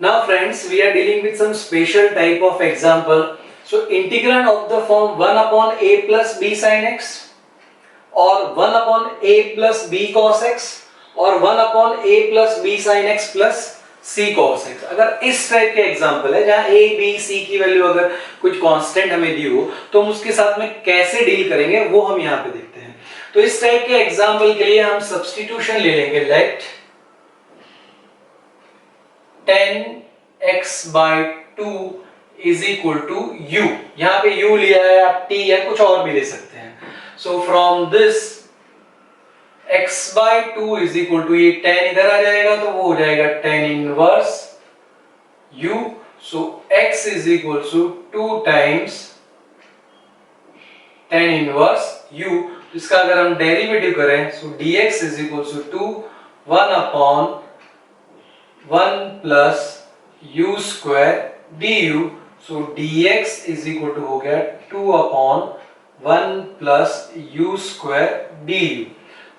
Now friends, we are dealing with some special type of example. So integrand of the form 1 upon a plus b sin x or 1 upon a plus b cos x और 1 upon a plus b sin x plus c cos x. अगर इस type के example है जहां a b c की value अगर कुछ constant हमें दी हो तो हम उसके साथ में कैसे डील करेंगे वो हम यहाँ पे देखते हैं. तो इस टाइप के एग्जाम्पल के लिए हम सब्स्टिट्यूशन ले लेंगे. Let 10x by 2 is equal to u. यहाँ पे u लिया है, आप t या कुछ और भी ले सकते हैं. So from this x by 2 is equal to ये 10 इधर आ जाएगा तो वो हो जाएगा 10 inverse u. So x is equal to 2 times 10 inverse u. इसका अगर हम डेरिवेटिव करें so dx is equal to 1 upon 1 plus u square du. So dx is equal to हो गया 2 upon 1 plus u square du.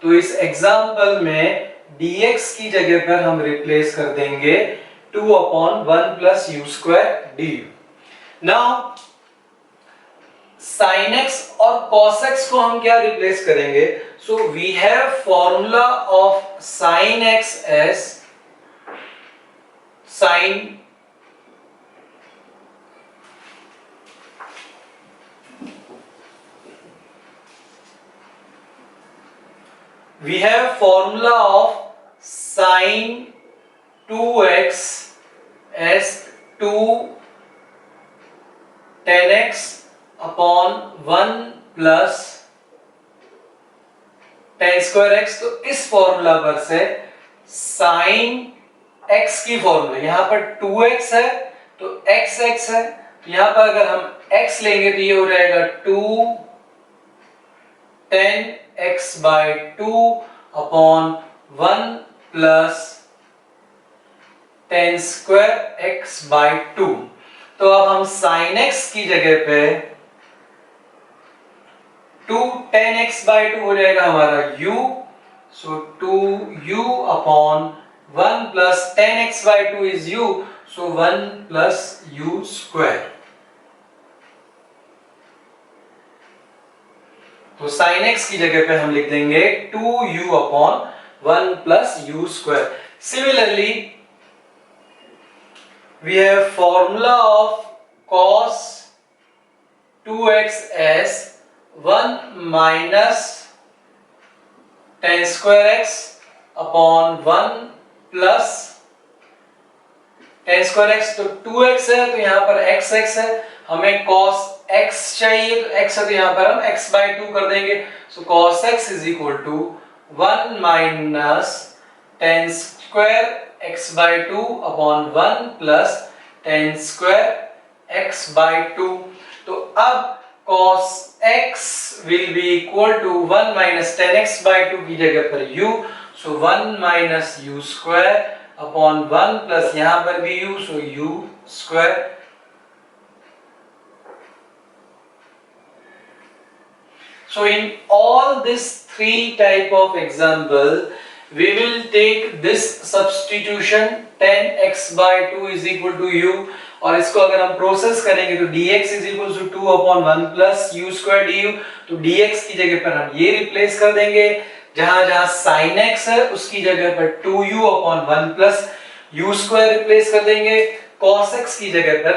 तो इस example में dx की जगह पर हम रिप्लेस कर देंगे 2 upon 1 plus u square du. Now sin x और cos x को हम क्या रिप्लेस करेंगे? So we have formula of sin x as sin we have formula of sin 2x as 2 10x upon 1 plus tan square x. तो इस formula पर से sin x की फॉर्मूला यहाँ पर 2x है तो x है तो यहाँ पर अगर हम x लेंगे तो ये हो जाएगा 2 10x by 2 upon 1 plus tan square x by 2. तो अब हम sin x की जगह पे 2 10x by 2 हो जाएगा हमारा u. So 2u upon 1 plus 10x by 2 is u. So 1 plus u square. तो sin x की जगह पे हम लिख देंगे 2u upon 1 plus u square. Similarly, we have formula of cos 2x as 1 minus tan square x upon 1 plus tan square x. तो 2x है तो यहाँ पर x है, हमें cos x चाहिए तो x है तो यहाँ पर हम x by 2 कर देंगे. So cos x is equal to 1 minus tan square x by 2 upon 1 plus tan square x by 2. तो अब cos x will be equal to 1 minus tan x by 2 की जगह पर u. So 1 minus u square upon 1 plus यहाँ पर भी u. So u square. So in all these three type of example, we will take this substitution 10x by 2 is equal to u. और इसको अगर हम प्रोसेस करेंगे तो dx is equal to 2 upon 1 plus u square du. तो dx की जगह पर हम ये रिप्लेस कर देंगे, जहां जहां sin x है उसकी जगह पर 2u upon 1 plus u square replace कर देंगे. cos x की जगह पर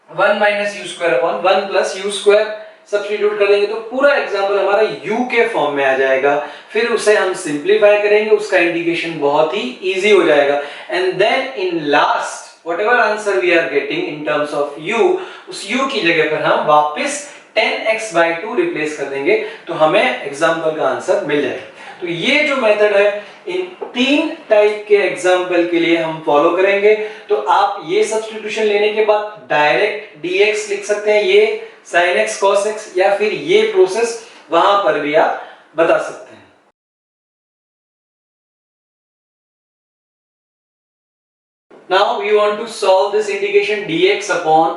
1 minus u square upon 1 plus u square substitute कर देंगे. तो पूरा एग्जांपल हमारा u के फॉर्म में आ जाएगा. फिर उसे हम सिंप्लीफाई करेंगे, उसका इंडिकेशन बहुत ही इजी हो जाएगा. And then in last whatever answer we are getting in terms of u, उस u की जगह पर हम वापस 10x by 2 रिप्लेस कर देंगे तो हमें एग्जांपल का आंसर मिल जाएगा. तो ये जो मेथड है इन तीन टाइप के एग्जांपल के लिए हम फॉलो करेंगे. तो आप ये सब्स्टिट्यूशन लेने के बाद डायरेक्ट dx लिख सकते हैं, ये sin x cos x, या फिर ये प्रोसेस वहां पर भी आप बता सकते हैं. Now we want to solve this integration dx upon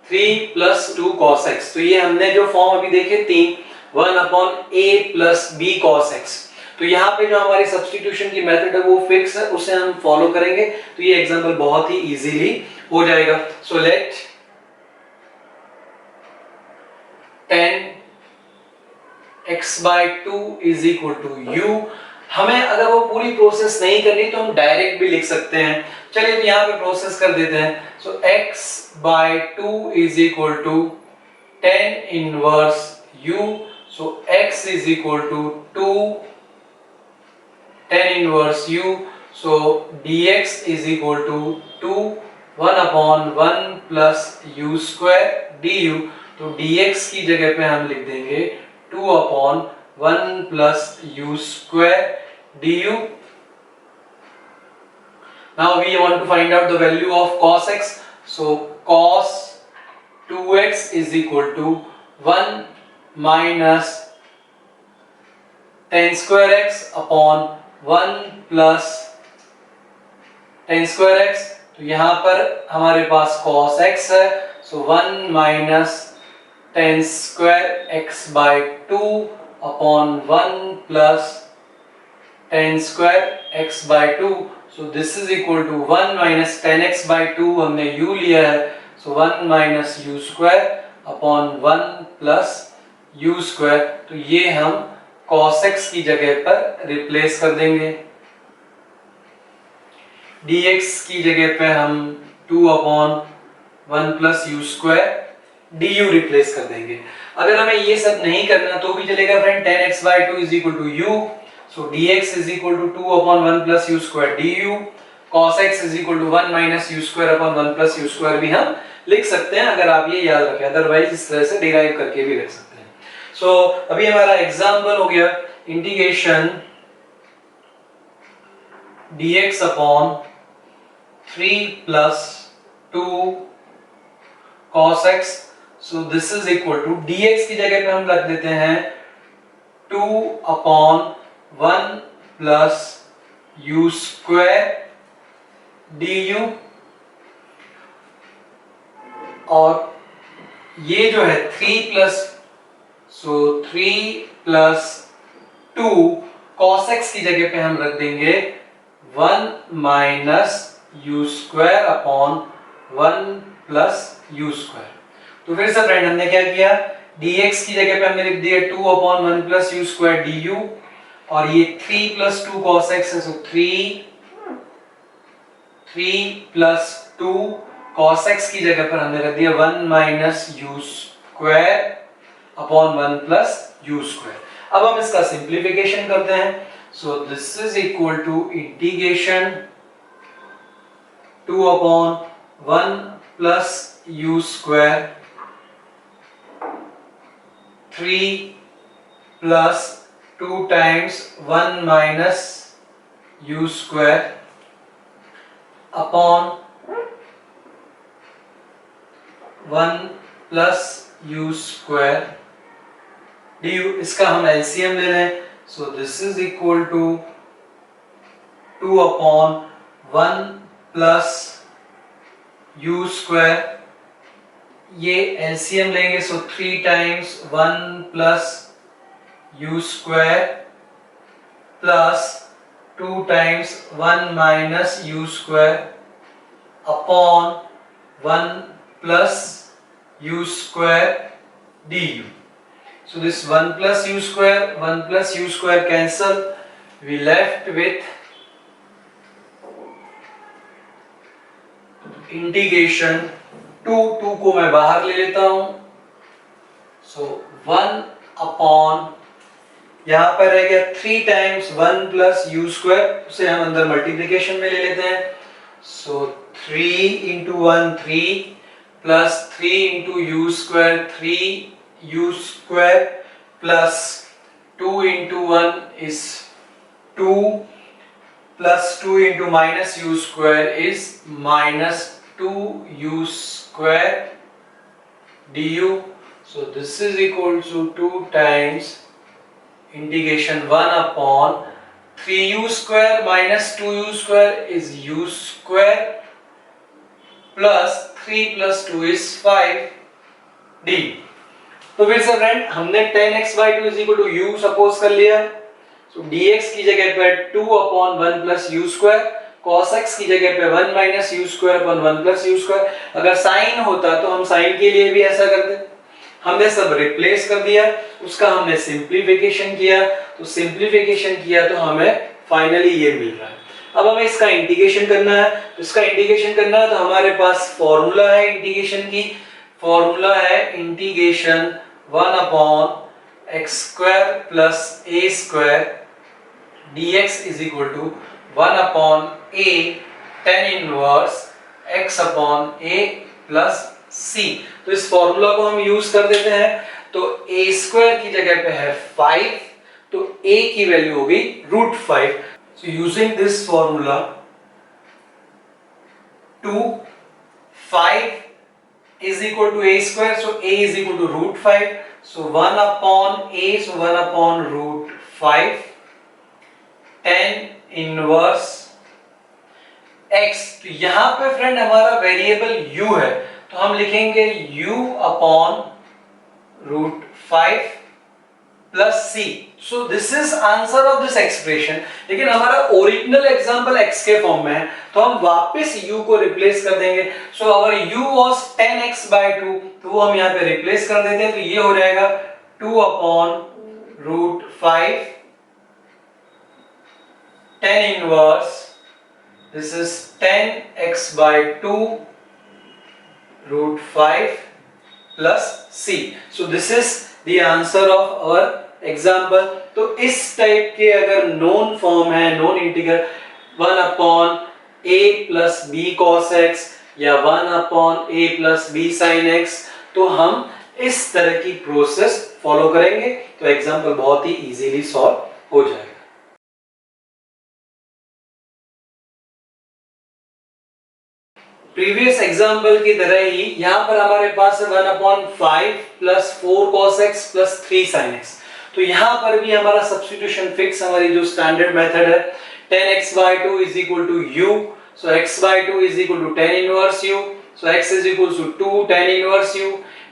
3 plus 2 cos x. तो ये हमने जो फॉर्म अभी देखे 3 1 upon a plus b cos x. तो यहाँ पे जो हमारी सब्स्टिट्यूशन की मेथड है वो फिक्स है, उसे हम फॉलो करेंगे तो ये एग्जांपल बहुत ही इजीली हो जाएगा. So let 10x/2 is equal to u. हमें अगर वो पूरी प्रोसेस नहीं करनी तो हम डायरेक्ट भी लिख सकते हैं. चलिए तो यहाँ पे प्रोसेस कर देते हैं. So x/2 is equal to 10 inverse u. So x is equal to 2 10 inverse u. So dx is equal to 2 1/1 plus u square du. तो dx की जगह पे हम लिख देंगे 2/1 plus u square du. Now we want to find out the value of cos x. So cos 2x is equal to 1 minus tan square x upon 1 plus tan square x. तो यहाँ पर हमारे पास cos x है, so 1 minus tan square x by 2 upon 1 plus tan square x by 2. So this is equal to 1 minus tan x by 2 हमने u लिया है, so 1 minus u square upon 1 plus u square. तो ये हम cos x की जगह पर replace कर देंगे. dx की जगह पे हम 2/1 plus u square du replace कर देंगे. अगर हमें ये सब नहीं करना तो भी चलेगा friend. 10x/2 is equal to u. So dx is equal to 2/1 plus u square du. cos x is equal to 1 minus u square upon 1 plus u square भी हम लिख सकते हैं अगर आप ये याद रखें. अदरवाइज इस तरह से डिराइव करके भी लिख सकते हैं. सो अभी हमारा एग्जांपल हो गया integration dx upon 3 plus 2 cos x. So this is equal to dx की जगह पे हम रख देते हैं 2/1 plus u square du. और ये जो है 3 plus 2 cos x की जगह पे हम रख देंगे 1 minus u square upon 1 plus u square. तो फिर से फ्रेंड हमने क्या किया, dx की जगह पे हमने लिख दिया 2/1 plus u square du और ये 3 plus 2 cos x है, so 3 plus 2 cos x की जगह पर हमने रख दिया 1 minus u square upon 1 plus u square. अब हम इसका सिंप्लीफिकेशन करते हैं. So this is equal to integration 2/1 plus u square 3 plus 2 times 1 minus u square upon 1 plus u square du. इसका हम LCM ले लें. So this is equal to 2/1 plus u square. ये LCM लेंगे, so 3 times 1 plus u square plus 2 times 1 minus u square upon 1 plus u square du. So this 1 plus u square cancel. We left with integration 2 को मैं बाहर ले लेता हूं. So 1/, यहां पर रह गया 3 times 1 plus u square, उसे हम अंदर मल्टीप्लिकेशन में ले लेते हैं. So 3 into 1 3 plus 3 into u square 3 u square plus 2 into 1 is 2 plus 2 into minus u square is minus 2u square du. So this is equal to 2 times integration 1/3u square minus 2u square is u square plus 3 plus 2 is 5d. तो फिर से friend हमने 10x/2 is equal to u suppose कर लिया. सो dx की जगह पे 2 upon 1 plus you square, cos x की जगह पे 1 minus you square upon 1 plus you square. अगर साइन होता तो हम साइन के लिए भी ऐसा करते, हमने सब रिप्लेस कर दिया, उसका हमने सिंप्लीफिकेशन किया, तो सिंप्लीफिकेशन किया तो हमें फाइनली ये मिल रहा है। अब हमें इसका इंटीग्रेशन करना है, तो इसका इंटीग्रेशन करना है तो हमारे पास फॉर्मूला है इंटीग्रेशन की, फॉर्मूला है integration 1 upon x square plus a square dx is equal to 1 upon a tan inverse x upon a plus c। तो इस फॉर्मूला को हम यूज कर देते हैं, तो a स्क्वायर की जगह पे है 5, तो a की वैल्यू होगी √5। So using this formula 2 5 is equal to a square, so a is equal to √5, so 1 upon a, so 1 upon √5 tan inverse x। तो यहां पे फ्रेंड हमारा वेरिएबल u है, तो हम लिखेंगे u upon √5 plus c। So this is answer of this expression. लेकिन हमारा ओरिजिनल एग्जांपल x के फॉर्म में है, तो हम वापस u को रिप्लेस कर देंगे। सो अवर u वाज 10x/2, तो वो हम यहाँ पे रिप्लेस कर देते हैं, तो ये हो जाएगा 2 upon √5 tan inverse, this is 10x/2 √5 plus c। so this is the answer of our example। तो इस टाइप के अगर नोन फॉर्म है, known integral 1 upon a plus b cos x या 1 upon a plus b sin x, तो हम इस तरह की प्रोसेस फॉलो करेंगे, तो एग्जाम्पल बहुत ही इजीली सॉल्व हो जाएगा। प्रीवियस एग्जाम्पल की तरह ही यहाँ पर हमारे पास है 1/5 plus 4 cos x plus 3 sin x। तो यहाँ पर भी हमारा सब्स्टिट्यूशन फिक्स, हमारी जो स्टैंडर्ड मेथड है 10x/2 is equal to u, so x/2 is equal to tan inverse u, so x is equal to 2 tan inverse u,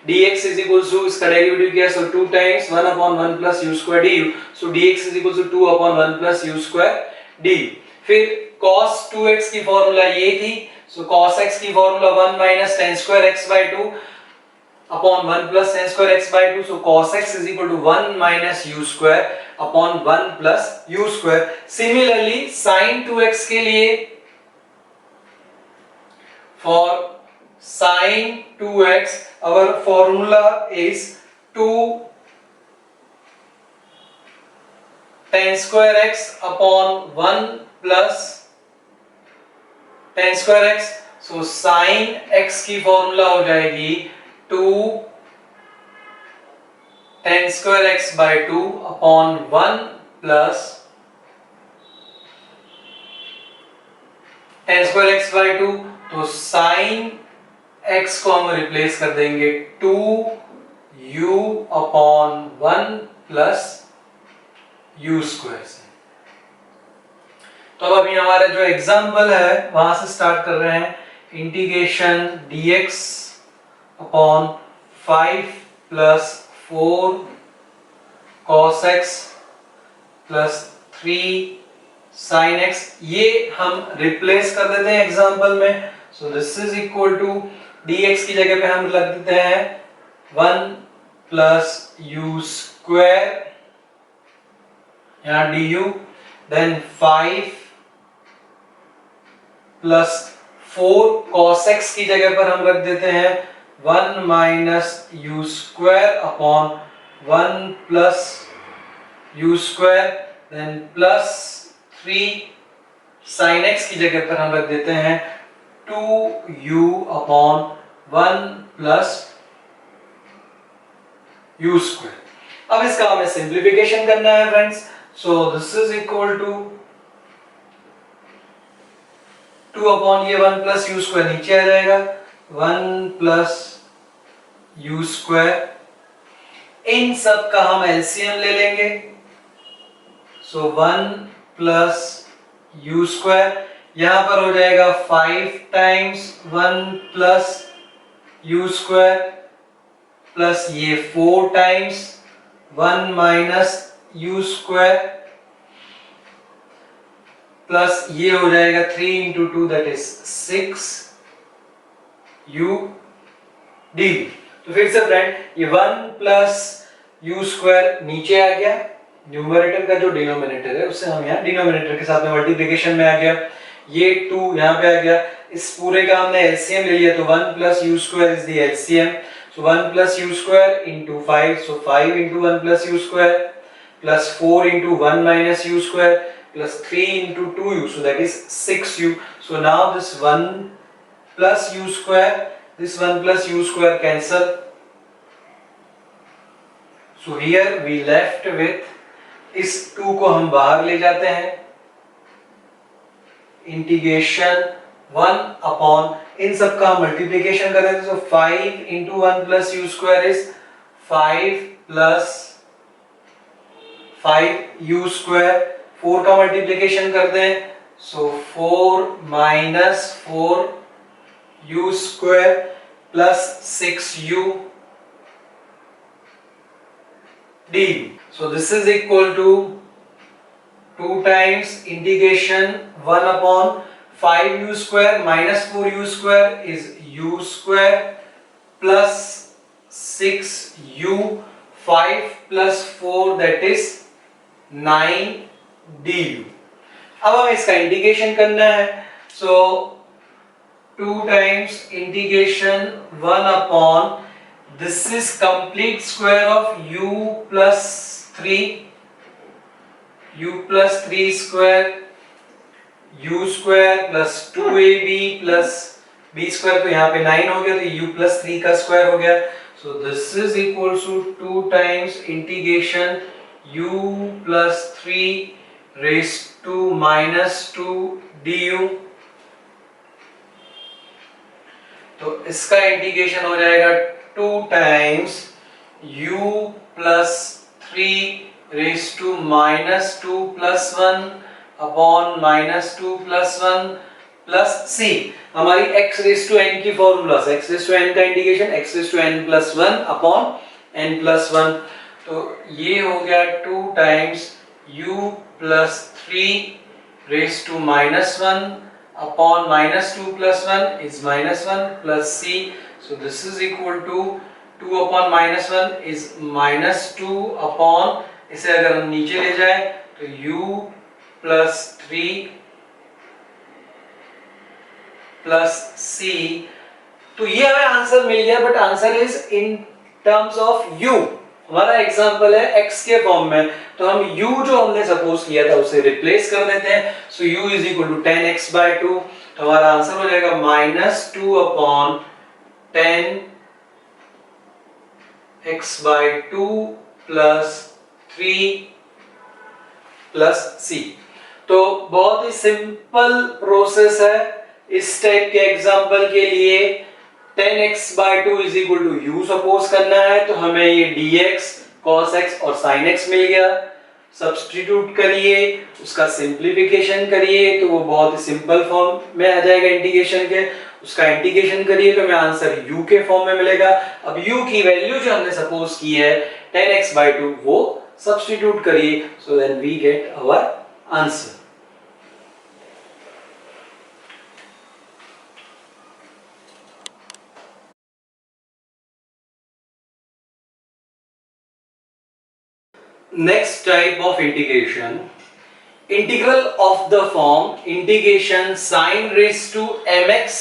dx is equal to, इसका derivative किया so 2 times 1/1 plus u square du, so dx is equal to 2/1 plus u square du। फिर cos 2x की formula ये थी, so cos x की formula 1 minus tan square x/2 upon 1 plus tan square x/2, so cos x is equal to 1 minus u square upon 1 plus u square। Similarly sin 2x के लिए, for sin 2x our formula is 2 tan square x upon 1 plus tan square x, so sin x की formula हो जाएगी 2 tan square x/2 upon 1 plus tan square x/2, तो sin x को हम replace कर देंगे 2u upon 1 plus u square से। तो अभी हमारा जो एग्जाम्पल है वहां से स्टार्ट कर रहे हैं, integration dx upon 5 plus 4 cos x plus 3 sin x, ये हम रिप्लेस कर देते हैं एग्जाम्पल में। So this is equal to dx की जगह पे हम रख देते हैं 1 प्लस u स्क्वायर, यहाँ du, then 5 plus 4 cos x की जगह पर हम रख देते हैं 1 minus u square upon 1 plus u square, then plus 3 sin x की जगह पर हम रख देते हैं 2u upon 1 plus u square. अब इसका हमें सिंप्लीफिकेशन करना है friends, so this is equal to 2 upon ये 1 प्लस यू स्क्वायर नीचे आ जाएगा, 1 प्लस यू स्क्वायर, इन सब का हम एलसीएम ले लेंगे, सो 1 प्लस यू स्क्वायर, यहां पर हो जाएगा 5 times 1 plus you square plus ये 4 times 1 minus you square, plus ये हो जाएगा 3 into 2 that is 6 u D. तो फिर से फ्रेंड ये 1 प्लस यू स्क्वायर नीचे आ गया, न्यूमरेटर का जो डिनोमिनेटर है उससे हम यहाँ डिनोमिनेटर के साथ में मल्टीप्लिकेशन में आ गया, ये 2 यहाँ पे आ गया, इस पूरे का हमने एलसीएम ले लिया तो 1 plus you square is the LCM, so 1 plus you square into 5, so 5 into 1 plus you square plus 4 into 1 minus you square plus 3 into 2u, so that is 6u. So now this 1 plus u square, this 1 plus u square cancel. So here we left with इस 2 को हम बाहर ले जाते हैं, integration 1 upon इन सब का multiplication कर देते हैं, so 5 into 1 plus u square is 5 plus 5 u square, 4 का मल्टीप्लिकेशन कर दें, so 4 minus 4 u square plus 6u d. So this is equal to 2 times integration 1 upon 5u square minus 4u square is u square plus 6u, 5 plus 4 that is 9 du. अब हमें इसका integration करना है, so 2 times integration 1 upon this is complete square of u plus 3, u plus 3 square, u square plus 2ab plus b square, तो यहाँ पे 9 हो गया, तो u plus 3 का स्क्वायर हो गया, so this is equal to 2 times integration u plus 3 raised to minus 2 du. तो इसका इंटीग्रेशन हो जाएगा 2 times u plus 3 raised to minus 2 plus 1 upon minus 2 plus 1 plus c, हमारी x raised to n की formula से x raised to n का integration x raised to n plus 1 upon n plus 1, तो ये हो गया 2 times u plus 3 raised to minus 1 upon minus 2 plus 1 is minus 1 plus c, so this is equal to 2 upon minus 1 is minus 2 upon, इसे अगर हम नीचे ले जाए तो u plus 3 plus c, तो ये हमें आंसर मिल गया, but answer is in terms of u। हमारा एग्जांपल है x के फॉर्म में, तो हम u जो हमने सपोज किया था उसे रिप्लेस कर देते हैं, so u is equal to 10x by 2, तो हमारा आंसर हो जाएगा minus 2 upon 10x by 2 plus 3 plus c। तो बहुत ही सिंपल प्रोसेस है इस टाइप के एग्जांपल के लिए। 10x by 2 is equal to u suppose करना है, तो हमें ये dx, cos x और sin x मिल गया, सब्स्टिट्यूट करिए, उसका सिंप्लीफिकेशन करिए तो वो बहुत ही सिंपल फॉर्म में आ जाएगा इंटीग्रेशन के, उसका इंटीग्रेशन करिए तो हमें आंसर u के फॉर्म में मिलेगा। अब u की वैल्यू जो हमने सपोज की है 10x by 2 वो सब्स्टिट्यूट करिए, so then we get our answer. Next type of integration, integral of the form integration sin raised to mx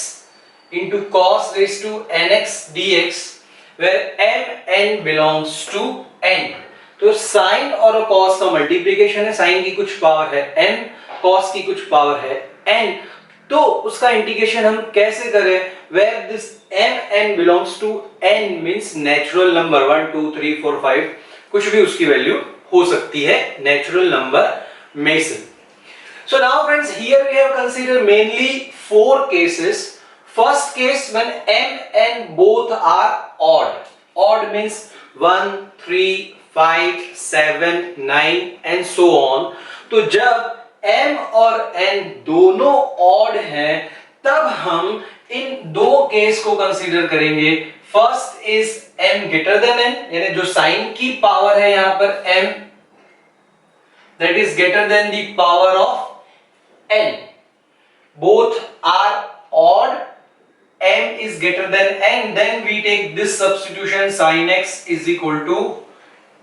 into cos raised to nx dx, where mn belongs to n। तो sin और cos का multiplication है, sin की कुछ power है n, cos की कुछ power है n, तो उसका इंटीग्रेशन हम कैसे करें, where this mn belongs to n means natural number 1 2 3 4 5, कुछ भी उसकी वैल्यू हो सकती है नेचुरल नंबर में से। So now friends, here we have considered mainly 4 cases. First case when m and both are odd. Odd means 1 3 5 7 9 and so on. तो जब m और n दोनों odd हैं तब हम इन दो केस को कंसीडर करेंगे। First is m greater than n, यानी जो साइन की पावर है यहाँ पर m, that is greater than the power of n, both are odd, m is greater than n, then we take this substitution sin x is equal to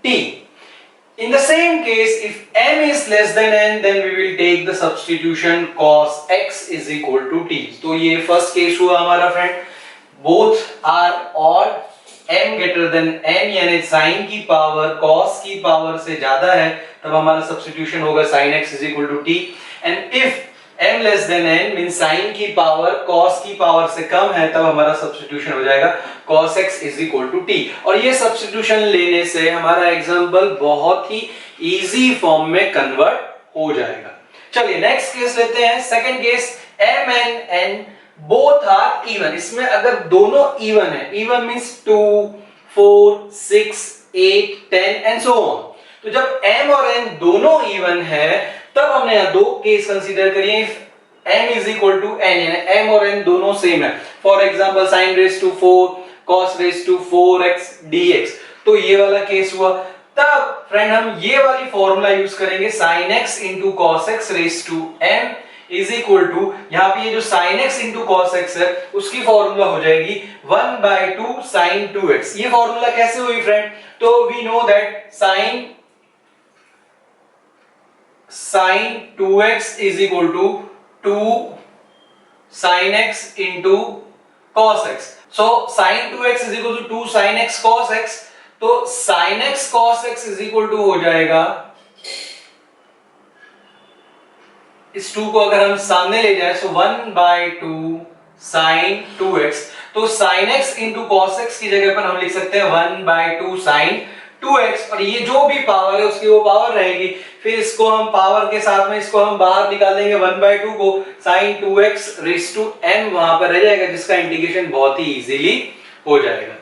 t. In the same case, if m is less than n, then we will take the substitution cos x is equal to t. तो ये first case हुआ हमारा friend, both are odd, m greater than n, यानी sin की power cos की power से ज्यादा है, तब हमारा substitution होगा sin x is equal to t. And if m less than n means sin की पावर cos की पावर से कम है, तब हमारा substitution हो जाएगा cos x is equal to t. और ये substitution लेने से हमारा एग्जाम्पल बहुत ही इजी फॉर्म में कन्वर्ट हो जाएगा. चलिए नेक्स्ट केस लेते हैं. Second case, m and n both are even. इसमें अगर दोनों इवन है, even means 2, 4, 6, 8, 10 and so on. तो जब m और n दोनों इवन है, तब हमने यहाँ दो केस कंसीडर करिए. If m is equal to n, यानी m और n दोनों सेम है. For example sin raised to 4 cos raised to 4x dx. तो ये वाला केस हुआ. तब फ्रेंड हम ये वाली फॉर्मूला यूज करेंगे, sin x into cos x raised to m is equal to, यहाँ पे ये जो sin x into cos x है उसकी फॉर्मूला हो जाएगी 1/2 sin 2x. ये फॉर्मूला कैसे हुई फ्रेंड? तो we know that sin 2x is equal to 2 sin x into cos x. So sin 2x is equal to 2 sin x cos x. तो sin x cos x is equal to हो जाएगा, इस 2 को अगर हम सामने ले जाए तो 1/2 sin 2x. तो sin x into cos x की जगह पर हम लिख सकते हैं 1/2 sin 2x. और ये जो भी पावर है उसकी वो पावर रहेगी. फिर इसको हम पावर के साथ में इसको हम बाहर निकाल देंगे, 1/2 को sin 2x raised to m वहां पर रह जाएगा, जिसका इंटीग्रेशन बहुत ही इजीली हो जाएगा.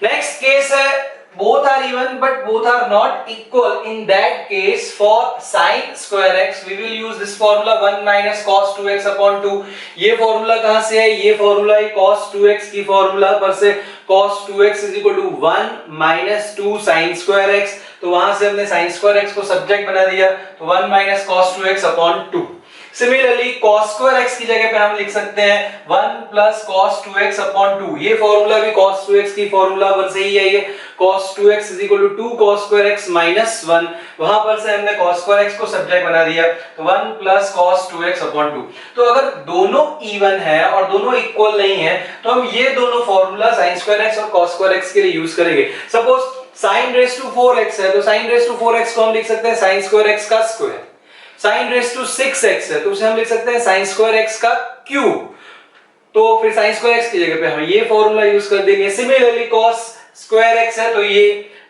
नेक्स्ट केस है, both are even but both are not equal. In that case, for sin square x we will use this formula 1 minus cos 2x upon 2. ये फॉर्मूला कहां से है? ये फॉर्मूला है cos 2x की फॉर्मूला पर से cos 2x is equal to 1 minus 2 sin square x. तो वहां से हमने sin square x को सब्जेक्ट बना दिया, तो 1 minus cos 2x upon 2. Similarly cos square x की जगह पे हम लिख सकते हैं 1 plus cos 2x upon 2. ये फॉर्मूला भी cos 2x की फॉर्मूला पर से ही है. ये cos 2x is equal to 2 cos square x minus 1. वहां पर से हमने cos square x को सब्जेक्ट बना दिया, तो 1 plus cos 2x upon 2. तो अगर दोनों इवन है और दोनों इक्वल नहीं है, तो हम ये दोनों फॉर्मूला sin square x और cos square x के लिए यूज करेंगे. Suppose sin raised to 4x है, तो sin raised to 4x को हम लिख सकते हैं sin square x का square. sin raised to 6x है, तो उसे हम लिख सकते हैं sin square x का क्यूब. तो फिर sin square x की जगह पे हम ये फॉर्मूला यूज कर देंगे. सिमिलरली cos square x है, तो ये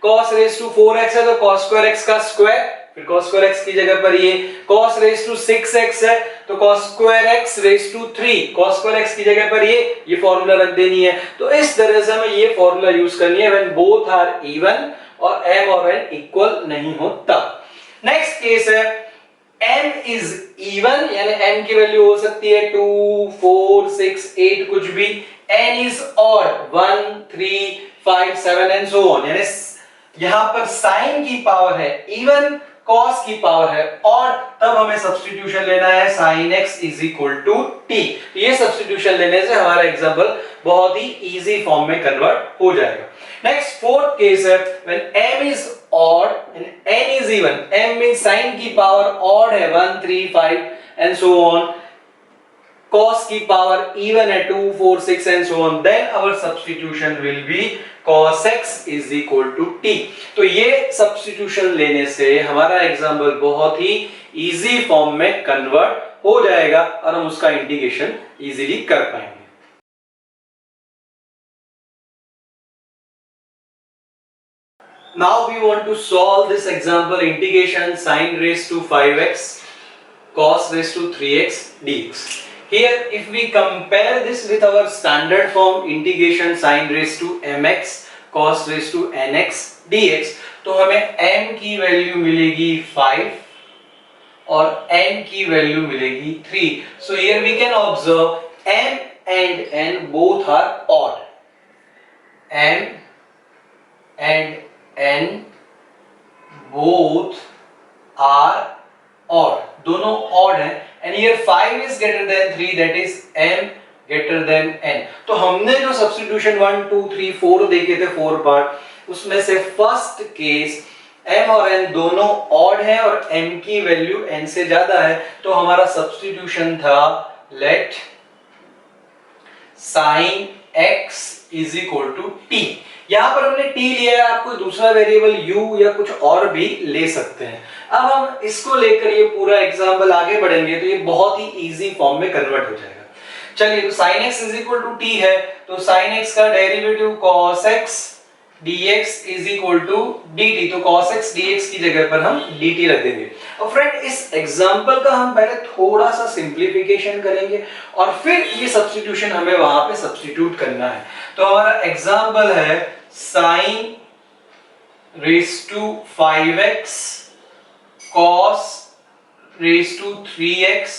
cos raised to 4x है, तो cos square x का स्क्वायर. फिर cos square x की जगह पर ये cos raised to 6x है, तो cos square x raised to 3. cos square x की जगह पर ये फॉर्मूला रख देनी है. तो इस तरह से हमें ये फॉर्मूला यूज करनी है when both are even और m और n इक्वल नहीं हो तब. नेक्स्ट केस है, m is even, यानी m की वैल्यू हो सकती है 2, 4, 6, 8 कुछ भी. n is odd 1, 3, 5, 7 and so on. यानी यहाँ पर sin की पावर है even, cos की पावर है और तब हमें सब्स्टिट्यूशन लेना है sin x is equal to t. ये सब्स्टिट्यूशन लेने से हमारा एग्जांपल बहुत ही इजी फॉर्म में कन्वर्ट हो जाएगा. नेक्स्ट फोर्थ केस है, when m is odd and n is even. m means sin की पावर odd है 1, 3, 5 and so on. cos की पावर even है 2, 4, 6 and so on. Then our substitution will be cos x is equal to t. तो ये substitution लेने से हमारा example बहुत ही इजी फॉर्म में कन्वर्ट हो जाएगा और हम उसका इंटीग्रेशन इजीली कर पाएंगे. Now we want to solve this example, integration sin raised to 5x cos raised to 3x dx. Here if we compare this with our standard form integration sin raised to mx cos raised to nx dx, तो हमें m की value मिलेगी 5 और n की value मिलेगी 3. So here we can observe m and n both are odd. m and n both are और दोनों odd हैं and here 5 is greater than 3 that is m greater than n। तो हमने जो सब्स्टिट्यूशन 1 2 3 4 देखे थे 4 पार्ट, उसमें से फर्स्ट केस m और n दोनों ऑड हैं और m की वैल्यू n से ज्यादा है, तो हमारा सब्स्टिट्यूशन था let sin x is equal to t। यहां पर हमने t लिया है, आप कोई दूसरा वेरिएबल u या कुछ और भी ले सकते हैं। अब हम इसको लेकर ये पूरा एग्जांपल आगे बढ़ेंगे तो ये बहुत ही इजी फॉर्म में कन्वर्ट हो जाएगा। चलिए, तो sin x is equal to t है, तो sin x का derivative cos x dx is equal to dt, तो cos x dx की जगह पर हम dt रख देंगे। और फ्रेंड, इस एग्जांपल का हम पहले थोड़ा सा सिंप्लीफिकेशन करेंगे और फिर ये सब्स्टिट्यूशन हमें वहां पे सब्स्टिट्यूट करना है। तो हमारा एग्जांपल है sin raise to 5x cos raise to 3x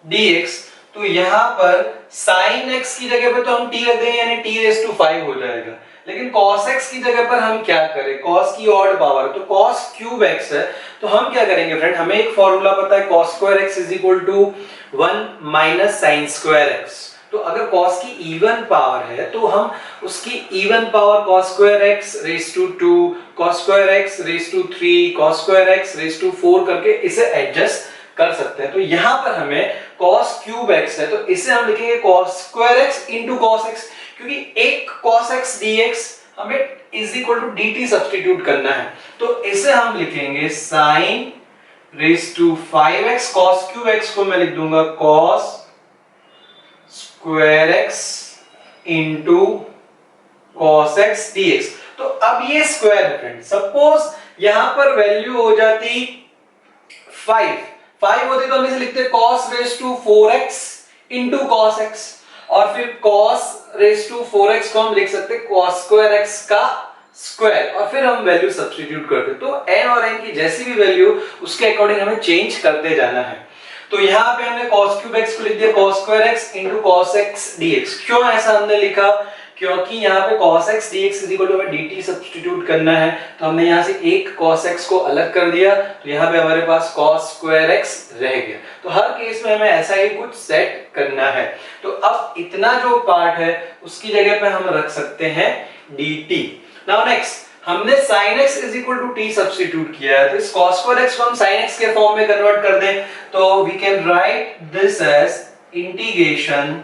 dx। तो यहां पर sin x की जगह पे तो हम t रख देंगे, यानी t रेज़ टू 5 हो जाएगा। लेकिन cos x की जगह पर हम क्या करें, cos की ऑड पावर, तो cos क्यूब x है, तो हम क्या करेंगे फ्रेंड, हमें एक फॉर्मूला पता है cos square x is equal to 1 minus sin square x। तो अगर cos की इवन पावर है तो हम उसकी even power cos square x raise to 2, cos square x raise to 3, cos square x raise to 4 करके इसे एडजस्ट कर सकते हैं। तो यहां पर हमें cos क्यूब x है, तो इसे हम लिखेंगे cos square x into cos x, क्योंकि एक cos x dx हमें is equal to dt substitute करना है। तो इसे हम लिखेंगे sin raise to 5x, cos cube x को मैं लिख दूंगा cos square x into cos x dx। तो अब ये स्क्वायर है फ्रेंड, सपोज यहां पर वैल्यू हो जाती 5 होती तो हम इसे लिखते cos raise to 4x into cos x, और फिर cos रेज़ टू 4x को हम लिख सकते cos स्क्वायर x का स्क्वायर, और फिर हम वैल्यू सब्स्टिट्यूट करते। तो n और n की जैसी भी वैल्यू उसके अकॉर्डिंग हमें चेंज करते जाना है। तो यहाँ पे हमने cos क्यूब x को लिख दिया cos square x into cos x dx। क्यों ऐसा हमने लिखा, क्योंकि यहाँ पे cos x dx is equal to हमें dt सब्स्टिट्यूट करना है, तो हमने यहाँ से एक cos x को अलग कर दिया, तो यहाँ पे हमारे पास cos स्क्वायर x रह गया। तो हर केस में हमें ऐसा ही कुछ सेट करना है। तो अब इतना जो पार्ट है उसकी जगह पे हम रख सकते हैं dt। नाउ नेक्स्ट, हमने sin x is equal to t substitute किया है, तो इस cos स्क्वायर x को हम sin x के फॉर्म में कन्वर्ट कर दें, तो we can write this as integration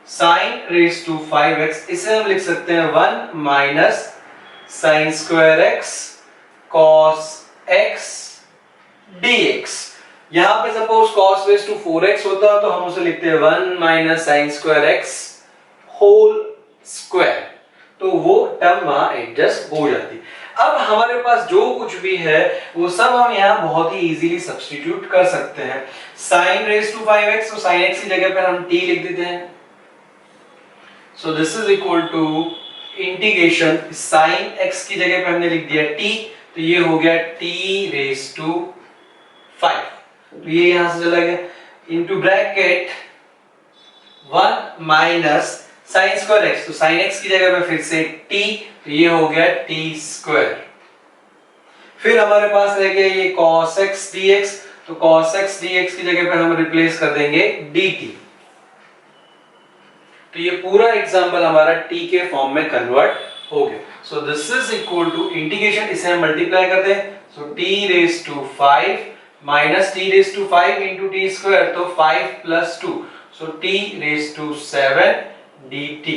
sin raise to 5x, इसे हम लिख सकते हैं 1 minus sin square x cos x dx। यहां पे suppose cos raise to 4x होता तो हम उसे लिखते हैं 1 minus sin square x whole square, तो वो टर्म वहां एडजस्ट हो जाती। अब हमारे पास जो कुछ भी है वो सब हम यहाँ बहुत ही इजीली सब्स्टिट्यूट कर सकते हैं। sin रेज़ टू 5x, तो sin x की जगह पर हम t लिख देते हैं, so this is equal to integration sin x की जगह पे हमने लिख दिया t, तो ये हो गया t रेज़ टू 5, तो ये यहां से चला गया into bracket 1 minus sin square x, तो sin x की जगह पे फिर से t, तो ये हो गया t स्क्वायर। फिर हमारे पास रह गया ये cos x dx, तो cos x dx की जगह पे हम रिप्लेस कर देंगे dt। तो ये पूरा एग्जांपल हमारा t के फॉर्म में कन्वर्ट हो गया। So this is equal to integration, इसे हम मल्टीप्लाई कर दें, so t raise to 5 minus t raise to 5 into t square, तो 5 plus 2, so t raise to 7 dt।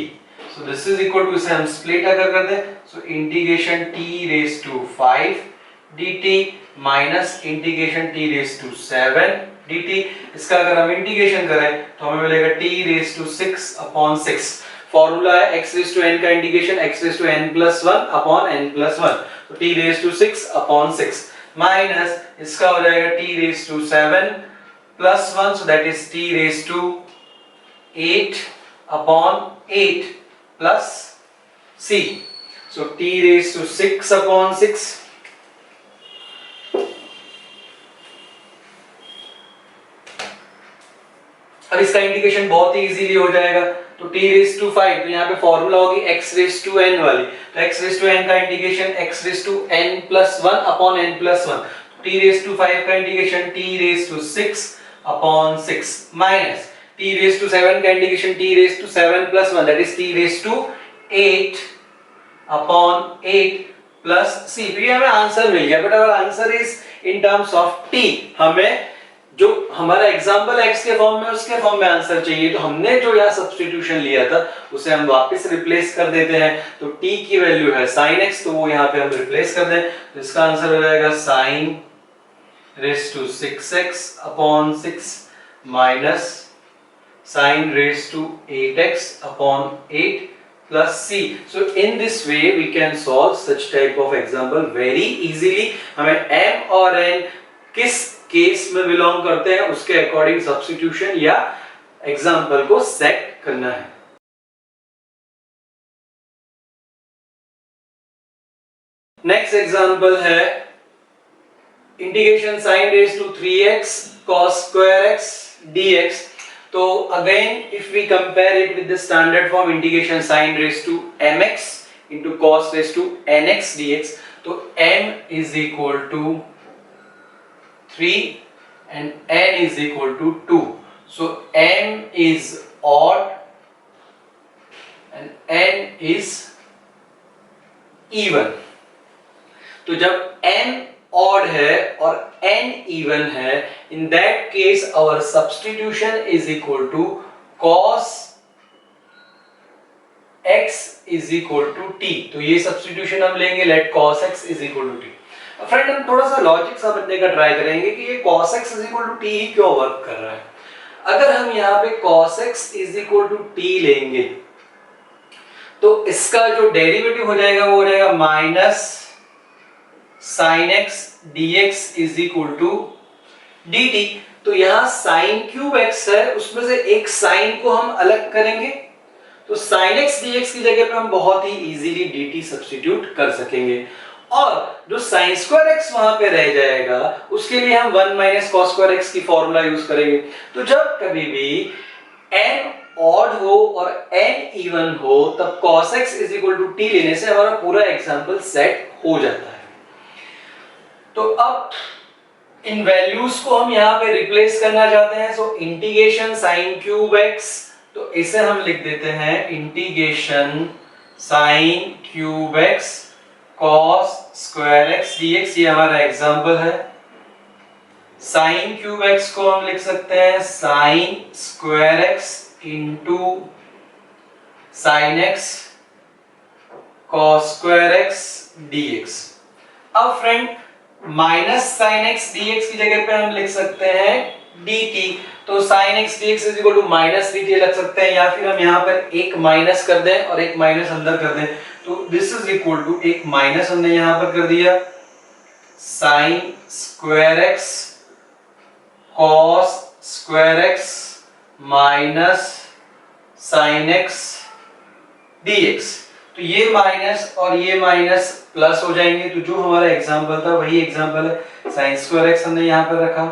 So this is equal to, इसे हम स्प्लिट अगर कर दें, so integration t raise to 5 dt minus integration t raise to 7 dt। इसका अगर हम integration करें तो हमें मिलेगा t raise to 6 upon 6। Formula है x रेज़ टू n का integration x raise to n plus 1 upon n plus 1, तो t raise to 6 upon 6 minus इसका हो जाएगा t raise to 7 plus 1, so that is t raise to 8 upon 8 plus c, so t raise to 6 upon 6। अब इसका integration बहुत ही easily हो जाएगा, तो t रेज़ टू 5, तो यहाँ पे फॉर्मूला होगी x रेज़ टू n वाली, तो x रेज़ टू n का integration x raise to n plus 1 upon n plus 1, t raise to 5 का integration t raise to 6 upon 6 minus t raise to 7 का integration t raise to 7 plus 1 that is t raise to 8 upon 8 plus c। तो ये हमें answer मिल गया, but our answer is in terms of t। हमें जो हमारा example x के फॉर्म में उसके फॉर्म में आंसर चाहिए, तो हमने जो यहाँ सब्स्टिट्यूशन लिया था उसे हम वापस रिप्लेस कर देते हैं। तो t की वैल्यू है sin x, तो वो यहाँ पे हम रिप्लेस कर दें, तो इसका आंसर हो जाएगा sin raise to 6x upon 6 minus sin raise to 8x upon 8 plus c। So in this way we can solve such type of example very easily। हमें m और n किस केस में बिलोंग करते हैं उसके according substitution या example को set करना है। नेक्स्ट एग्जाम्पल है integration sin raise to 3x cos square x dx। तो again if we compare it with the standard form integration sin raise to mx into cos raise to nx dx, तो m is equal to 3 and n is equal to 2. So m is odd and n is even। तो जब m odd है और n even है, in that case our substitution is equal to cos x is equal to t। तो ये substitution हम लेंगे, let cos x is equal to t। Friend हम थोड़ा सा लॉजिक समझने का ट्राई करेंगे कि ये cos x is equal to t ही क्यों वर्क कर रहा है। अगर हम यहाँ पे cos x is equal to t लेंगे तो इसका जो डेरिवेटिव हो जाएगा वो हो जाएगा minus sin x dx is equal to dt। तो यहाँ sin क्यूब x है, उसमें से एक sin को हम अलग करेंगे, तो sin x dx की जगह पे हम बहुत ही इजीली dt सब्स्टिट्यूट कर सकेंगे, और जो sin स्क्वायर x वहां पे रह जाएगा उसके लिए हम 1 माइनस cos स्क्वायर x की फॉर्मूला यूज करेंगे। तो जब कभी भी n ऑड हो और n इवन हो तब cos x is equal to t लेने से हमारा पूरा एग्जांपल सेट हो जाता है। तो अब इन वैल्यूज को हम यहाँ पे रिप्लेस करना चाहते हैं, so integration sin cube x, तो इसे हम लिख देते हैं integration sin cube x cos square x dx। ये हमारा एग्जांपल है। sin क्यूब x को हम लिख सकते हैं sin square x into sin x cos square x dx। अब friend minus sin x dx की जगह पे हम लिख सकते हैं dt, तो sin x dx is equal to minus dt लग सकते हैं, या फिर हम यहाँ पर एक माइनस कर दें और एक माइनस अंदर कर दें, तो दिस इज इक्वल टू एक माइनस हमने यहां पर कर दिया sin square x cos square x minus sin x dx। तो ये माइनस और ये माइनस प्लस हो जाएंगे, तो जो हमारा एग्जांपल था वही एग्जांपल है। sin स्क्वायर x हमने यहां पर रखा,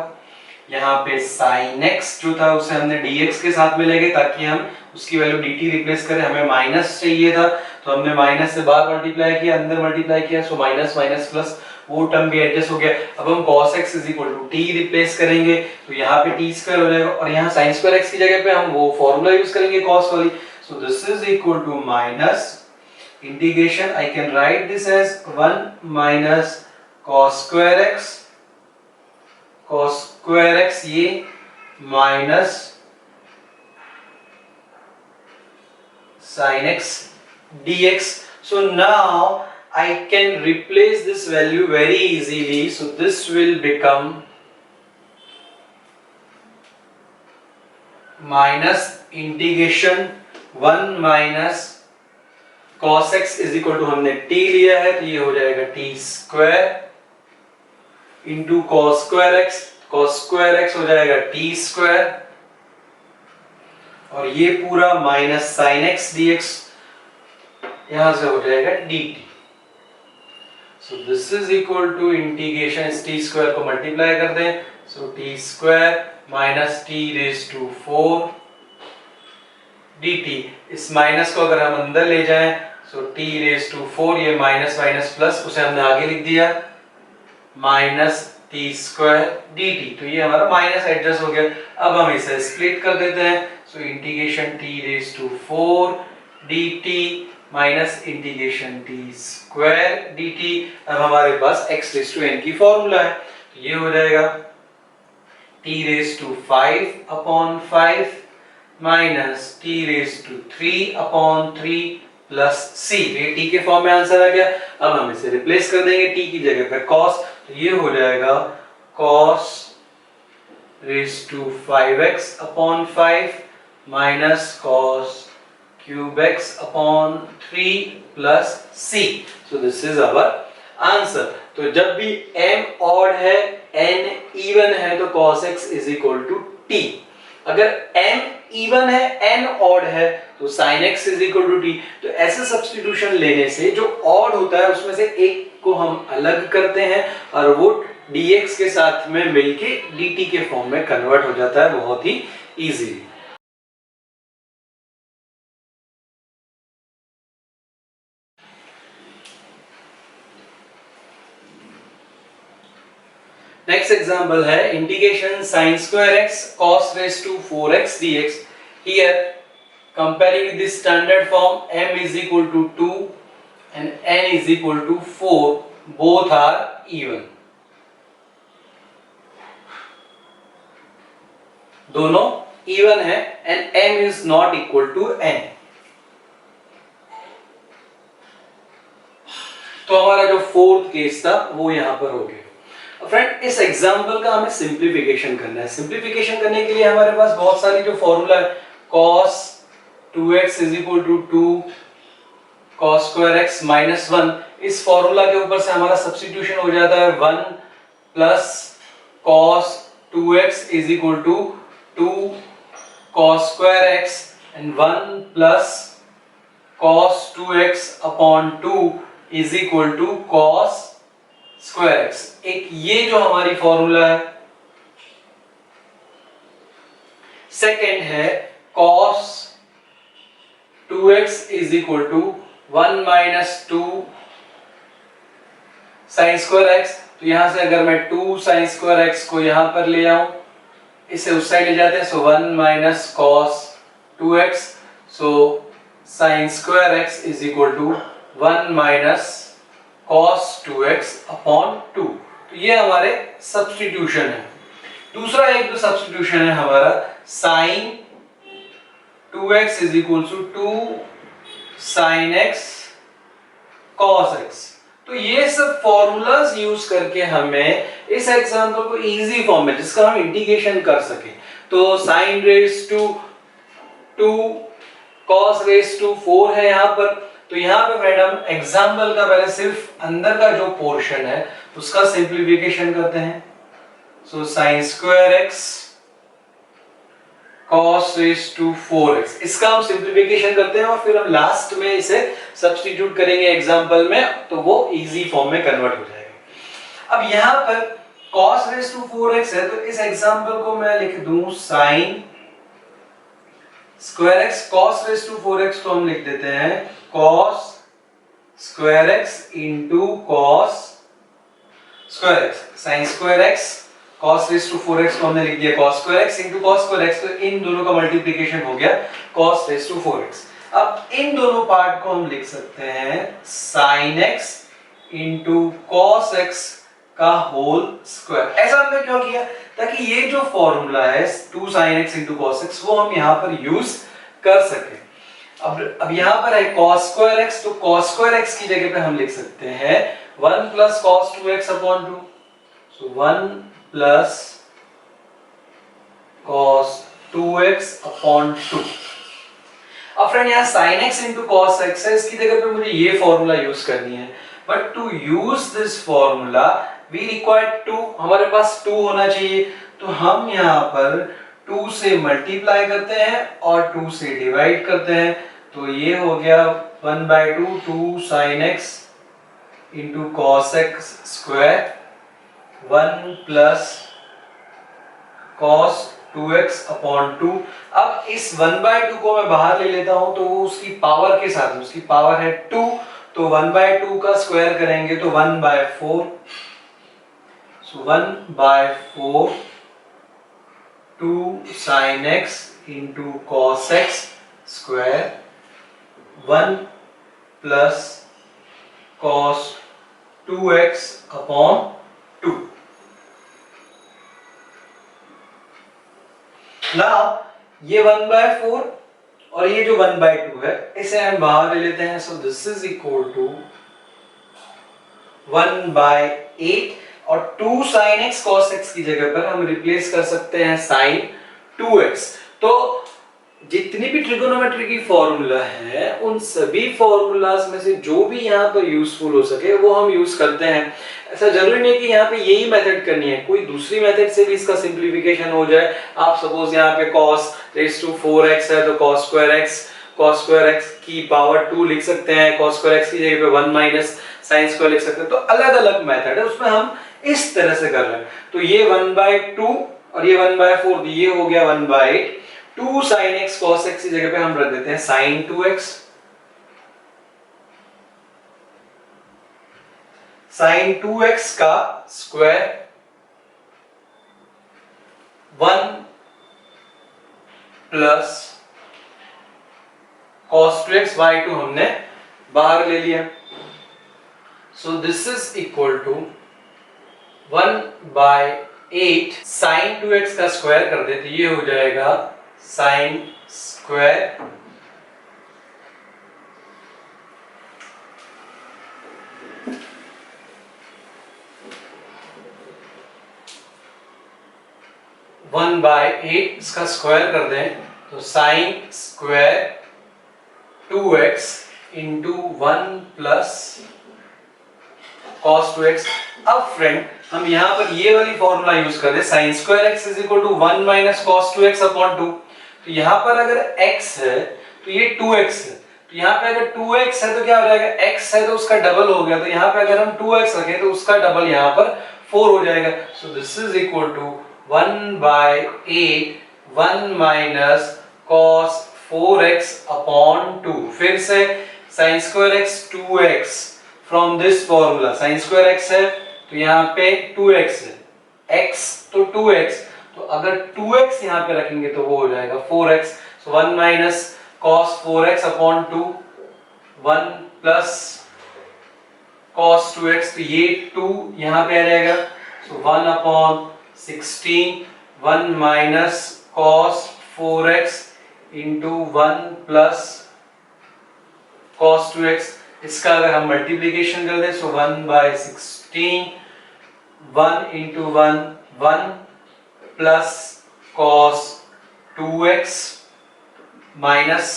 यहाँ पे sin x जो था उसे हमने dx के साथ में ले गए ताकि हम उसकी वैल्यू dt रिप्लेस करें। हमें माइनस चाहिए था तो हमने माइनस से बाहर मल्टीप्लाई किया, अंदर मल्टीप्लाई किया, सो माइनस माइनस प्लस, वो टर्म भी एडजस्ट हो गया। अब हम cos x is equal to t replace करेंगे, तो यहाँ पे t स्क्वायर हो जाएगा और यहाँ sin स्क्वायर x की जगह पे हम वो फॉर्मूला यूज करेंगे cos वाली, so this is equal to minus integration, I can write this as 1 minus cos square x ये minus sin x dx। So now I can replace this value very easily, so this will become minus integration 1 minus cos x is equal to, हमने t लिया है तो ये हो जाएगा t square into cos square x हो जाएगा t square, और ये पूरा माइनस sin x dx यहां से हो जाएगा dt। So this is equal to integration t square को मल्टीप्लाई कर दें, so t square minus t raise to 4 dt। इस माइनस को अगर हम अंदर ले जाएं, सो t रेज टू 4, ये माइनस माइनस प्लस, उसे हमने आगे लिख दिया minus T square d T. तो ये हमारा माइनस एडजस्ट हो गया। अब हम इसे स्प्लिट कर देते हैं। So integration t raise to 4 d t minus integration t square d t. अब हमारे पास x रेज टू n की फॉर्मूला है। तो ये हो जाएगा t raise to 5 upon 5 minus t raise to 3 upon 3 plus c। ये t के फॉर्म में आंसर आ गया। अब हम इसे रिप्लेस कर देंगे t की जगह पर cos। तो ये हो जाएगा cos raise to 5x upon 5 minus cos cube x upon 3 plus c. So this is our answer. तो जब भी m odd है n even है तो cos x is equal to t। अगर m even है n odd है तो sin x is equal to t। तो ऐसे सब्स्टिट्यूशन लेने से जो odd होता है उसमें से एक को हम अलग करते हैं और वो dx के साथ में मिलके dt के फॉर्म में कन्वर्ट हो जाता है बहुत ही इजीली। नेक्स्ट एग्जांपल है integration sin square x cos raised to 4x dx। Here comparing with the standard form m is equal to 2 and n is equal to 4, both are even। दोनों even है and m is not equal to n। तो हमारा जो fourth case था वो यहां पर हो गया। फ्रेंड इस एग्जांपल का हमें सिंप्लीफिकेशन करना है। सिंप्लीफिकेशन करने के लिए हमारे पास बहुत सारी जो फॉर्मूला है cos 2x is equal to 2 cos square x minus 1, इस फॉर्मूला के ऊपर से हमारा सब्स्टिट्यूशन हो जाता है 1 plus cos 2x is equal to 2 cos square x and 1 plus cos 2x upon 2 is equal to cos square x. एक ये जो हमारी फॉर्मूला है। सेकेंड है cos 2x is equal to 1 minus 2 sine square x. तो यहां से अगर मैं 2 साइन स्क्वायर एक्स को यहां पर ले आऊं, इसे उस साइड ले जाते हैं, so 1 minus cos 2x। So sine square x is equal to 1 minus cos 2x upon 2। तो ये हमारे सब्स्टिट्यूशन है। दूसरा एक जो सब्स्टिट्यूशन है हमारा sin 2x is equal to 2 sin x cos x। तो ये सब फॉर्मूलाज यूज करके हमें इस एग्जांपल को इजी फॉर्म में जिसका हम इंटीग्रेशन कर सके, तो sin raise to 2 cos raise to 4 है यहां पर। तो यहाँ पे मैडम एग्जाम्पल का पहले सिर्फ अंदर का जो पोर्शन है उसका सिंप्लीफिकेशन करते हैं। So sine square x cos raise to 4x, इसका हम सिंप्लीफिकेशन करते हैं और फिर हम लास्ट में इसे सब्स्टिट्यूट करेंगे एग्जाम्पल में, तो वो इजी फॉर्म में कन्वर्ट हो जाएगा। अब यहाँ पर cos रेज टू 4x है, तो इस एग्जाम्पल को मैं लिख दूं sine square x cos raise to 4x को हम लिख देते हैं cos square x into cos square x. Sine square x cos raise to 4x को हमने लिख दिया cos square x into cos square x. तो इन दोनों का मल्टीप्लिकेशन हो गया cos रेज टू 4x। अब इन दोनों पार्ट को हम लिख सकते हैं sin x into cos x का होल स्क्वायर। ऐसा हमने क्यों किया? ताकि ये जो फॉर्मूला है 2 sin x into cos x वो हम यहाँ पर यूज कर सके। अब यहाँ पर है cos स्क्वायर x, तो cos स्क्वायर x की जगह पे हम लिख सकते हैं 1 प्लस cos 2x अपॉन 2। सो 1 प्लस cos 2x अपॉन 2। अब फ्रेंड यहाँ sin x into cos x है, इसकी जगह पे मुझे ये फॉर्मूला यूज करनी है। But to use this formula we require 2, हमारे पास 2 होना चाहिए। तो हम यहाँ पर 2 से मल्टीप्लाई करते हैं और 2 से डिवाइड करते हैं। तो ये हो गया 1/2 2 sin x into cos x square 1 plus cos 2x upon 2। अब इस 1/2 को मैं बाहर ले लेता हूं तो वो उसकी पावर के साथ, उसकी पावर है 2, तो 1/2 का स्क्वायर करेंगे तो 1/4। So 1/4 2 sin x into cos x square 1 plus cos 2x upon 2. Now ये 1/4 और ये जो 1/2 है इसे हम बाहर ले लेते हैं. So this is equal to 1/8 और 2 sin x cos x की जगह पर हम रिप्लेस कर सकते हैं sin 2x. तो जितनी भी ट्रिगोनोमेट्री की फॉर्मूला है उन सभी फॉर्मूलाज में से जो भी यहाँ पर यूजफुल हो सके वो हम यूज करते हैं. ऐसा जरूरी नहीं कि यहाँ पे यही मेथड करनी है, कोई दूसरी मेथड से भी इसका सिंप्लीफिकेशन हो जाए. आप सपोज यहाँ पे cos raised to 4x है तो cos square x की पावर 2 लिख सकते हैं, cos square x की जगह पे 1 माइनस sin square लिख सकते हैं. तो अलग अलग मेथड है, उसमें हम इस तरह से कर रहे हैं. तो ये 1/2 और ये 1/4, ये हो गया 1/8. 2 sin x cos x की जगह पे हम रख देते हैं sin 2x. sin 2x का square 1 plus cos 2x by 2 हमने बाहर ले लिया. So this is equal to 1/8 sin 2x का स्क्वायर कर देते, ये हो जाएगा sin स्क्वायर 1/8 इसका स्क्वायर कर दें तो sin square 2x into 1 plus cos 2x. अब फ्रेंड हम यहाँ पर ये वाली फॉर्मूला यूज कर रहे हैं, sin square x is equal to 1 minus cos 2x upon 2. तो यहाँ पर अगर x है तो ये 2x है, तो यहाँ पे अगर 2x है तो क्या हो जाएगा, x है तो उसका डबल हो गया, तो यहाँ पे अगर हम 2x रखें तो उसका डबल यहाँ पर 4 हो जाएगा. So this is equal to 1/8 1 minus cos 4x upon 2. फिर से sin square x 2x from this formula, sin square x है तो यहाँ पे 2x है, x तो 2x, तो अगर 2x यहाँ पे रखेंगे तो वो हो जाएगा 4x. सो 1 minus cos 4x upon 2, 1 plus cos 2x, तो ये 2 यहाँ पे आ जाएगा. सो 1 upon 16, 1 minus cos 4x into 1 plus cos 2x. इसका अगर हम मल्टीप्लीकेशन कर दें सो 1/16, 1 into 1 1 plus cos 2x minus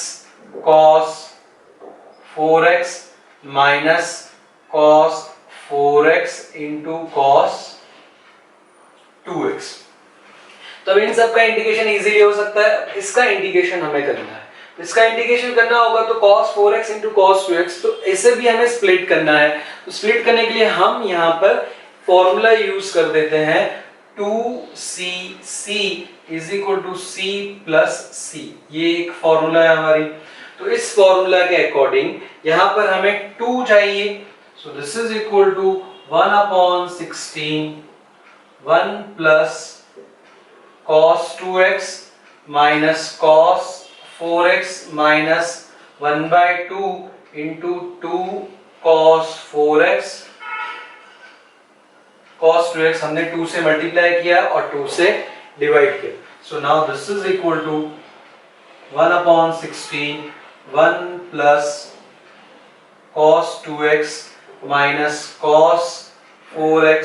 cos 4x minus cos 4x into cos 2x. तो इन सब का इंटीग्रेशन इजीली हो सकता है, इसका इंटीग्रेशन हमें करना है. इसका इंटीग्रेशन करना होगा तो cos 4x into cos 2x, तो इसे भी हमें स्प्लिट करना है. तो स्प्लिट करने के लिए हम यहाँ पर फॉर्मूला यूज कर देते हैं 2cc is equal to c plus c. ये एक फॉर्मूला है हमारी. तो इस फॉर्मूला के अकॉर्डिंग यहाँ पर हमें 2 चाहिए. So this is equal to 1/16 1 plus cos 2x minus cos 4x minus 1/2 into 2 cos 4x. cos 2x हमने 2 से मल्टीप्लाई किया और 2 से डिवाइड किया. So now this is equal to 1/16 1 plus cos 2x minus cos 4x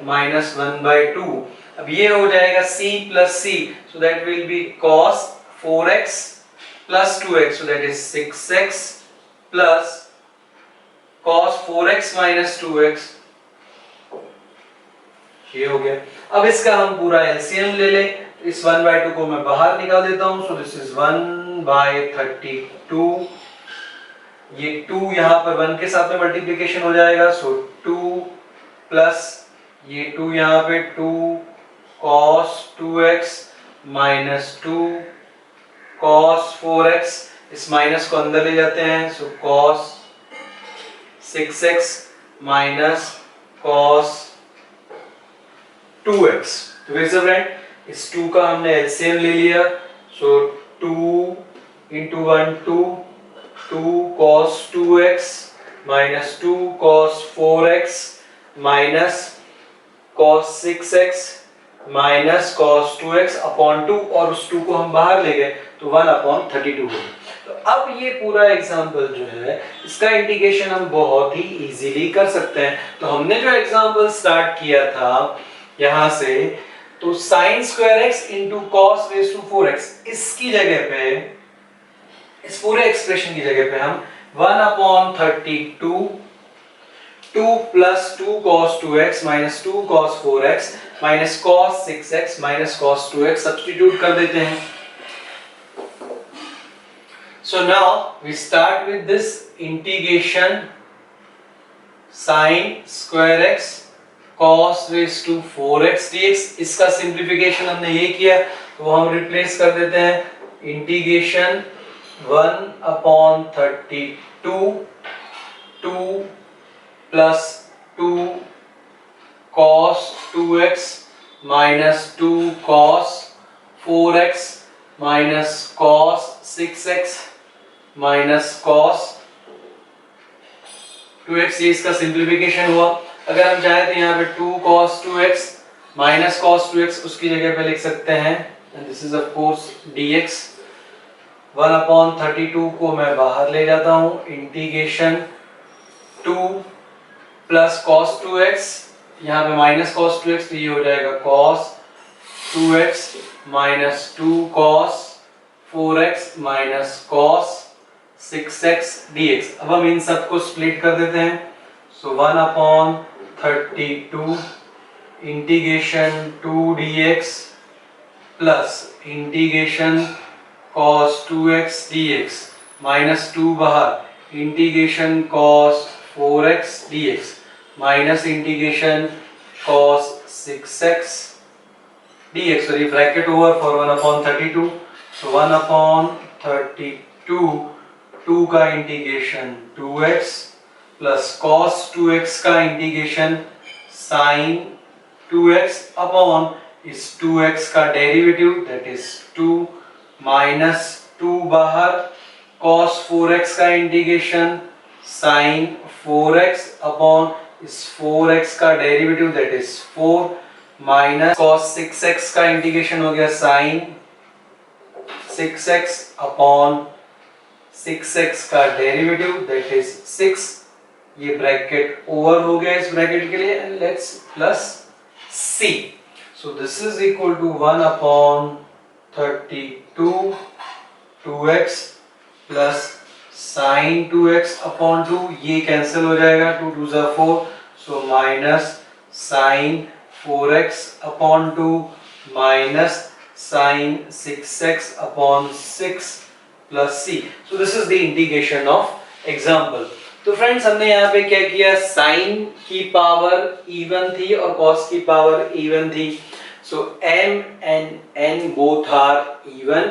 minus 1/2. अब ये हो जाएगा c plus c, so that will be cos 4x plus 2x, so that is 6x plus cos 4x minus 2x. ये हो गया. अब इसका हम पूरा एलसीएम ले लें. इस 1/2 को मैं बाहर निकाल देता हूं. सो दिस इज 1/32. ये 2 यहाँ पर 1 के साथ में मल्टीप्लिकेशन हो जाएगा. सो 2 प्लस ये 2 यहाँ पे 2 cos 2x minus 2 cos 4x. इस माइनस को अंदर ले जाते हैं. सो cos 6x minus cos 2x। तो फिर से फ्रेंड इस 2 का हमने एलसीएम ले लिया, सो 2 into 1 2 cos 2x minus 2 cos 4x minus cos 6x minus cos 2x upon 2, और उस 2 को हम बाहर ले गए तो 1 upon 32 हो गया। तो अब ये पूरा एग्जाम्पल जो है इसका इंटीग्रेशन हम बहुत ही इजीली कर सकते हैं। तो हमने जो एग्जाम्पल स्टार्ट किया था यहाँ से, तो sin square x into cos raised to 4x, इसकी जगह पे, इस पूरे एक्सप्रेशन की जगह पे हम 1 upon 32 2 plus 2 cos 2x minus 2 cos 4x minus cos 6x minus cos 2x substitute कर देते हैं। So now we start with this integration sin square x cos raised to 4x dx, इसका सिंप्लीफिकेशन हमने ये किया तो हम रिप्लेस कर देते हैं integration 1 upon 32 2 plus 2 cos 2x minus 2 cos 4x minus cos 6x minus cos 2x, ये इसका सिंप्लीफिकेशन हुआ। अगर हम चाहें तो यहाँ पे 2 cos 2x minus cos 2x उसकी जगह पे लिख सकते हैं, and this is of course dx। 1 upon 32 को मैं बाहर ले जाता हूँ, इंटीग्रेशन 2 प्लस cos 2x, यहाँ पे माइनस cos 2x, तो ये हो जाएगा cos 2x minus 2 cos 4x minus cos 6x dx। अब हम इन सबको स्प्लिट कर देते हैं, so 1 upon 32 integration 2 dx plus integration cos 2x dx minus 2 बाहर integration cos 4x dx minus integration cos 6x dx, sorry bracket over for 1 upon 32, so 1 upon 32 2 का integration 2x plus cos 2x का integration sin 2x upon इस 2x का derivative that is 2 minus 2 बाहर cos 4x का integration sin 4x upon इस 4x का derivative that is 4 minus cos 6x का integration हो गया sin 6x अपॉन 6x का डेरिवेटिव दैट इज 6, ये ब्रैकेट ओवर हो गया इस ब्रैकेट के लिए, and let's plus c, so this is equal to 1 upon 32 2x plus sin 2x upon 2, ये कैंसिल हो जाएगा, 2 2 जा 4, सो minus sin 4x upon 2 minus sin 6x upon 6 plus c, so this is the integration of example. तो friends हमने यहाँ पे क्या किया, sin की पावर इवन थी और cos की पावर इवन थी, so m and n both are even,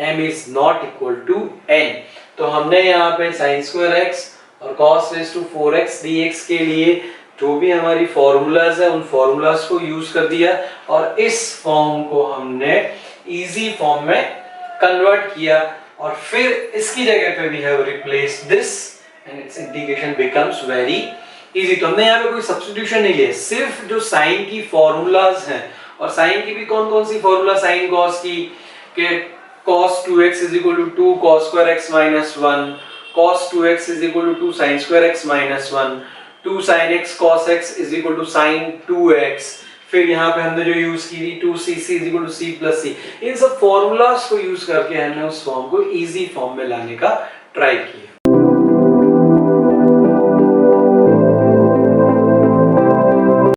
m is not equal to n, तो हमने यहाँ पे sin square x और cos raised to 4x dx के लिए जो भी हमारी फॉर्मूलाज है उन फॉर्मूलाज को यूज कर दिया और इस फॉर्म को हमने इजी फॉर्म में कन्वर्ट किया, और फिर इसकी जगह पे we have replaced this and it's integration becomes very easy. तो हमने यहाँ पे कोई सब्स्टिट्यूशन नहीं लिया, सिर्फ जो साइन की फॉर्मूलाज हैं, और साइन की भी कौन कौन सी फॉर्मूला, साइन कॉस की के cos 2x is equal to 2 cos square x minus 1, cos 2x is equal to 2 sin square x minus 1, 2 sin x cos x is equal to sin 2x, फिर यहाँ पे हमने जो यूज की थी 2cc is equal to c plus c, इन सब formulas को use करके हमने उस फॉर्म को इजी फॉर्म में लाने का ट्राई किया।